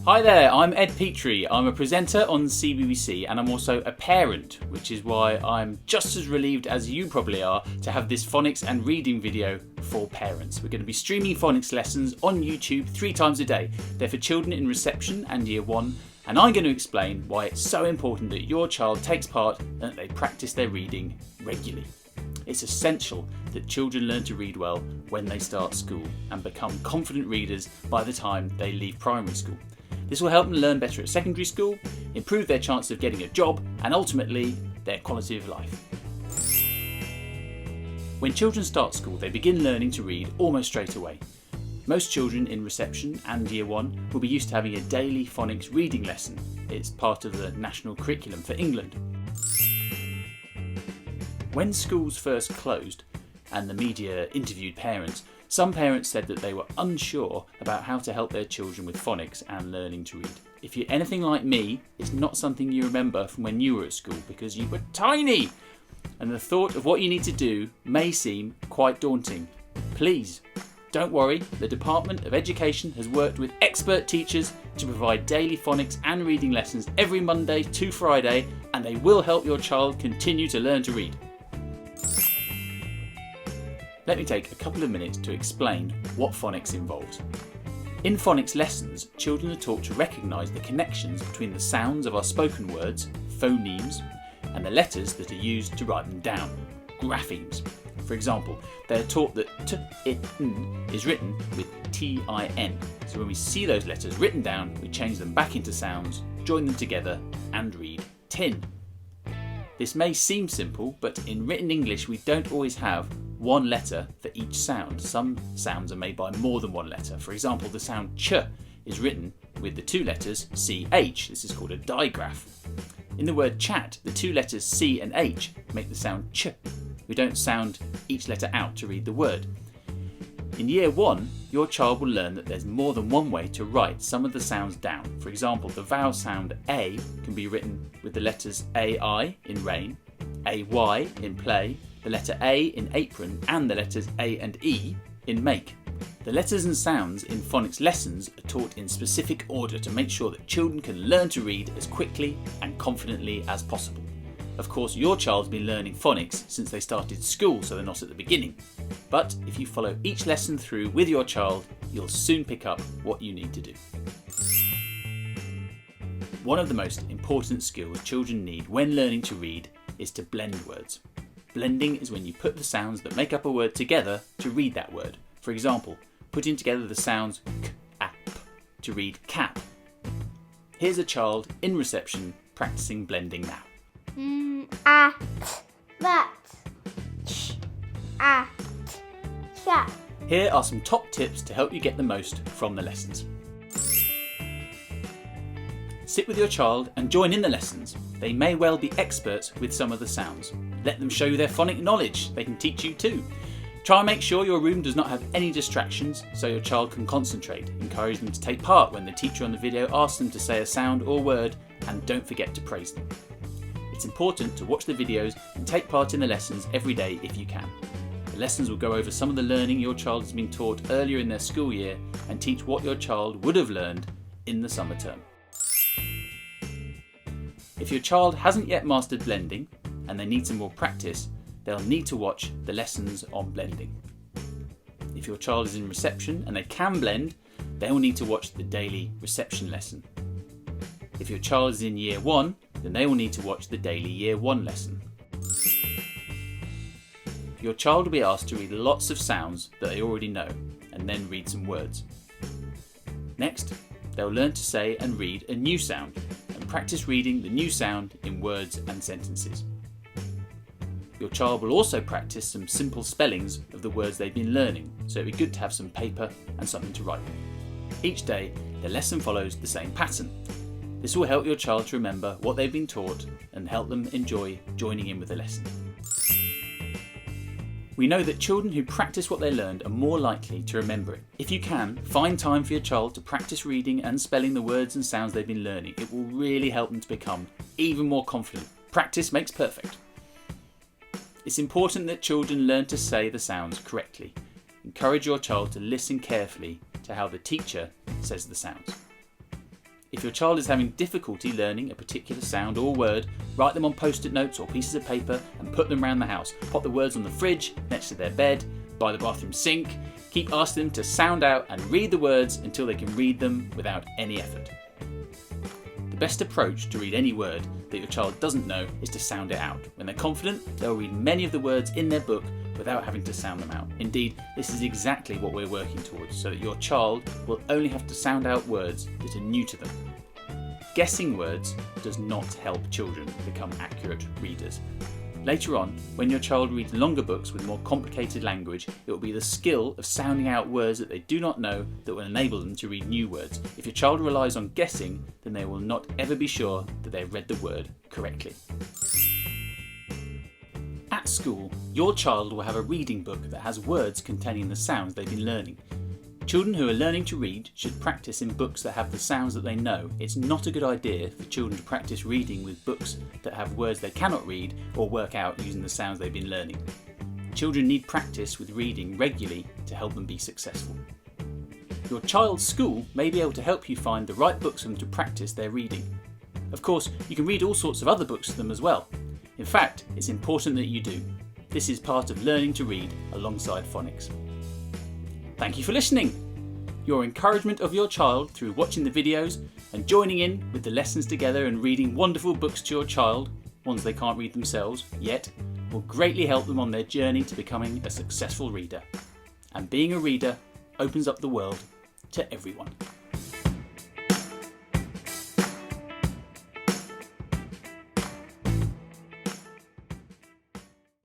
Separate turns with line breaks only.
Hi there, I'm Ed Petrie. I'm a presenter on CBBC and I'm also a parent, which is why I'm just as relieved as you probably are to have this phonics and reading video for parents. We're going to be streaming phonics lessons on YouTube 3 times a day. They're for children in reception and year 1, and I'm going to explain why it's so important that your child takes part and that they practice their reading regularly. It's essential that children learn to read well when they start school and become confident readers by the time they leave primary school. This will help them learn better at secondary school, improve their chance of getting a job, and ultimately their quality of life. When children start school, they begin learning to read almost straight away. Most children in reception and year 1 will be used to having a daily phonics reading lesson. It's part of the national curriculum for England. When schools first closed and the media interviewed parents, some parents said that they were unsure about how to help their children with phonics and learning to read. If you're anything like me, it's not something you remember from when you were at school because you were tiny, and the thought of what you need to do may seem quite daunting. Please, don't worry, the Department of Education has worked with expert teachers to provide daily phonics and reading lessons every Monday to Friday, and they will help your child continue to learn to read. Let me take a couple of minutes to explain what phonics involves. In phonics lessons, children are taught to recognise the connections between the sounds of our spoken words, phonemes, and the letters that are used to write them down, graphemes. For example, they are taught that t, it, n is written with T-I-N. So when we see those letters written down, we change them back into sounds, join them together, and read tin. This may seem simple, but in written English we don't always have one letter for each sound. Some sounds are made by more than one letter. For example, the sound ch is written with the 2 letters CH. This is called a digraph. In the word chat, the 2 letters C and H make the sound ch. We don't sound each letter out to read the word. In year 1, your child will learn that there's more than one way to write some of the sounds down. For example, the vowel sound A can be written with the letters AI in rain, AY in play, the letter A in apron, and the letters A and E in make. The letters and sounds in phonics lessons are taught in specific order to make sure that children can learn to read as quickly and confidently as possible. Of course, your child's been learning phonics since they started school, so they're not at the beginning. But if you follow each lesson through with your child, you'll soon pick up what you need to do. One of the most important skills children need when learning to read is to blend words. Blending is when you put the sounds that make up a word together to read that word. For example, putting together the sounds k, a, p to read cap. Here's a child in reception practicing blending now.
At, that, ch, at, chat.
Here are some top tips to help you get the most from the lessons. Sit with your child and join in the lessons. They may well be experts with some of the sounds. Let them show you their phonic knowledge. They can teach you too. Try and make sure your room does not have any distractions so your child can concentrate. Encourage them to take part when the teacher on the video asks them to say a sound or word, and don't forget to praise them. It's important to watch the videos and take part in the lessons every day if you can. The lessons will go over some of the learning your child has been taught earlier in their school year and teach what your child would have learned in the summer term. If your child hasn't yet mastered blending and they need some more practice, they'll need to watch the lessons on blending. If your child is in reception and they can blend, they will need to watch the daily reception lesson. If your child is in year 1, then they will need to watch the daily year 1 lesson. Your child will be asked to read lots of sounds that they already know and then read some words. Next, they'll learn to say and read a new sound and practice reading the new sound in words and sentences. Your child will also practice some simple spellings of the words they've been learning, so it'd be good to have some paper and something to write with. Each day, the lesson follows the same pattern. This will help your child to remember what they've been taught and help them enjoy joining in with the lesson. We know that children who practice what they learned are more likely to remember it. If you can, find time for your child to practice reading and spelling the words and sounds they've been learning. It will really help them to become even more confident. Practice makes perfect. It's important that children learn to say the sounds correctly. Encourage your child to listen carefully to how the teacher says the sounds. If your child is having difficulty learning a particular sound or word, write them on post-it notes or pieces of paper and put them around the house. Pop the words on the fridge, next to their bed, by the bathroom sink. Keep asking them to sound out and read the words until they can read them without any effort. The best approach to read any word that your child doesn't know is to sound it out. When they're confident, they'll read many of the words in their book without having to sound them out. Indeed, this is exactly what we're working towards, so that your child will only have to sound out words that are new to them. Guessing words does not help children become accurate readers. Later on, when your child reads longer books with more complicated language, it will be the skill of sounding out words that they do not know that will enable them to read new words. If your child relies on guessing, then they will not ever be sure that they've read the word correctly. At school, your child will have a reading book that has words containing the sounds they've been learning. Children who are learning to read should practice in books that have the sounds that they know. It's not a good idea for children to practice reading with books that have words they cannot read or work out using the sounds they've been learning. Children need practice with reading regularly to help them be successful. Your child's school may be able to help you find the right books for them to practice their reading. Of course, you can read all sorts of other books to them as well. In fact, it's important that you do. This is part of learning to read alongside phonics. Thank you for listening. Your encouragement of your child through watching the videos and joining in with the lessons together and reading wonderful books to your child, ones they can't read themselves yet, will greatly help them on their journey to becoming a successful reader. And being a reader opens up the world to everyone.